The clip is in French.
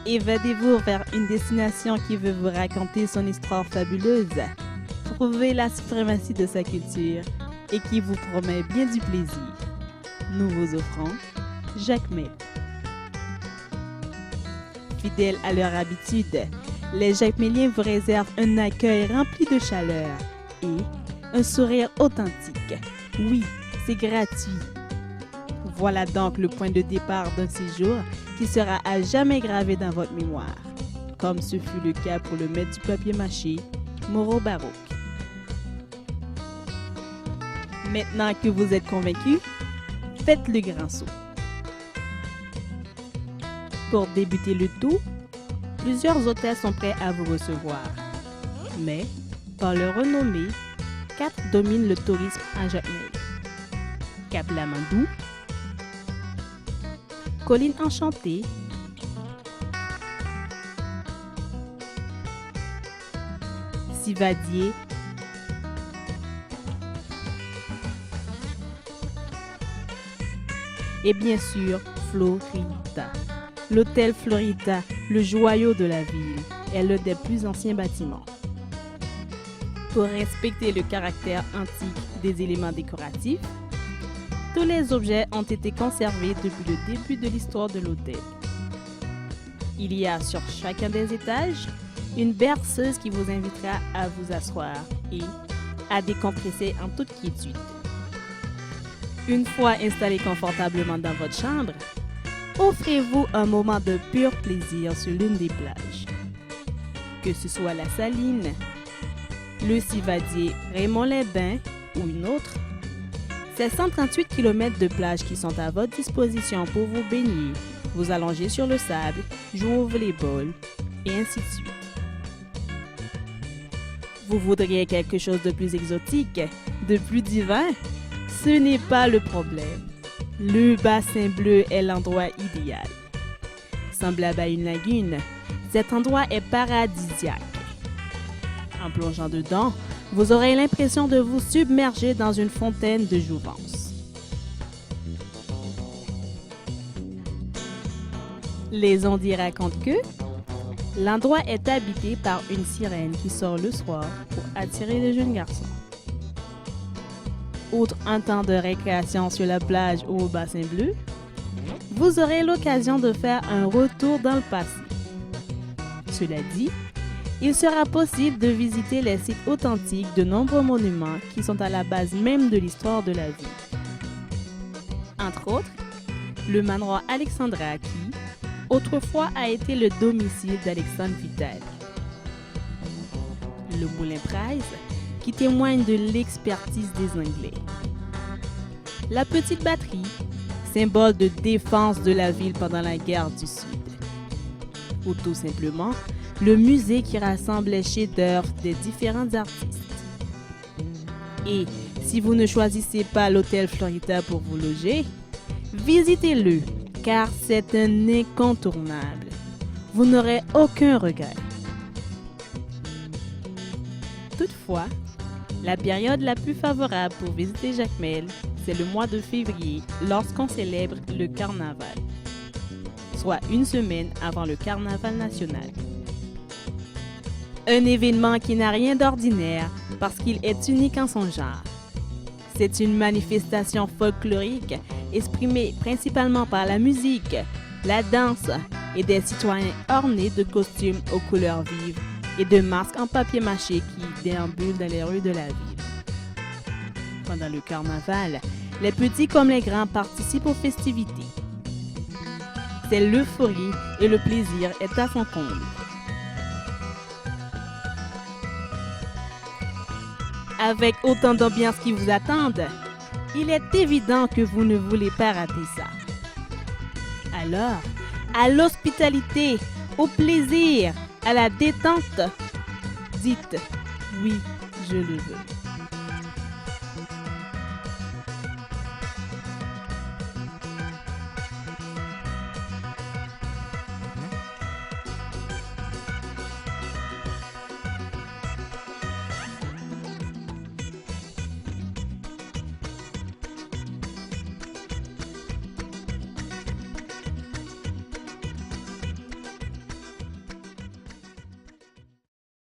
Évadez-vous vers une destination qui veut vous raconter son histoire fabuleuse, trouvez la suprématie de sa culture et qui vous promet bien du plaisir. Nous vous offrons Jacmel. Fidèles à leur habitude, les Jacmeliens vous réservent un accueil rempli de chaleur et un sourire authentique. Oui, c'est gratuit. Voilà donc le point de départ d'un séjour qui sera à jamais gravé dans votre mémoire, comme ce fut le cas pour le maître du papier mâché, Moreau Baroque. Maintenant que vous êtes convaincus, faites le grand saut. Pour débuter le tour, plusieurs hôtels sont prêts à vous recevoir. Mais, par leur renommée, 4 dominent le tourisme à Jacmel. Cap Lamandou, Colline Enchantée, Sivadié, et bien sûr Florida. L'hôtel Florida, le joyau de la ville, est l'un des plus anciens bâtiments. Pour respecter le caractère antique des éléments décoratifs, tous les objets ont été conservés depuis le début de l'histoire de l'hôtel. Il y a sur chacun des étages une berceuse qui vous invitera à vous asseoir et à décompresser en toute quiétude. Une fois installé confortablement dans votre chambre, offrez-vous un moment de pur plaisir sur l'une des plages. Que ce soit la Saline, le Sivadié, Raymond-les-Bains ou une autre, c'est 138 km de plage qui sont à votre disposition pour vous baigner, vous allonger sur le sable, jouer au volleyball et ainsi de suite. Vous voudriez quelque chose de plus exotique, de plus divin? Ce n'est pas le problème. Le bassin bleu est l'endroit idéal. Semblable à une lagune, cet endroit est paradisiaque. En plongeant dedans, vous aurez l'impression de vous submerger dans une fontaine de jouvence. Les on-dit racontent que l'endroit est habité par une sirène qui sort le soir pour attirer les jeunes garçons. Outre un temps de récréation sur la plage ou au bassin bleu, vous aurez l'occasion de faire un retour dans le passé. Cela dit, il sera possible de visiter les sites authentiques de nombreux monuments qui sont à la base même de l'histoire de la ville. Entre autres, le manoir Alexandra qui, autrefois, a été le domicile d'Alexandre Vital. Le moulin Price qui témoigne de l'expertise des Anglais. La petite batterie, symbole de défense de la ville pendant la guerre du Sud. Ou tout simplement, le musée qui rassemble les chefs-d'œuvre des différents artistes. Et si vous ne choisissez pas l'hôtel Florida pour vous loger, visitez-le car c'est un incontournable. Vous n'aurez aucun regret. Toutefois, la période la plus favorable pour visiter Jacmel, c'est le mois de février lorsqu'on célèbre le carnaval, soit une semaine avant le carnaval national. Un événement qui n'a rien d'ordinaire parce qu'il est unique en son genre. C'est une manifestation folklorique exprimée principalement par la musique, la danse et des citoyens ornés de costumes aux couleurs vives et de masques en papier mâché qui déambulent dans les rues de la ville. Pendant le carnaval, les petits comme les grands participent aux festivités. C'est l'euphorie et le plaisir est à son comble. Avec autant d'ambiance qui vous attendent, il est évident que vous ne voulez pas rater ça. Alors, à l'hospitalité, au plaisir, à la détente, dites oui, je le veux.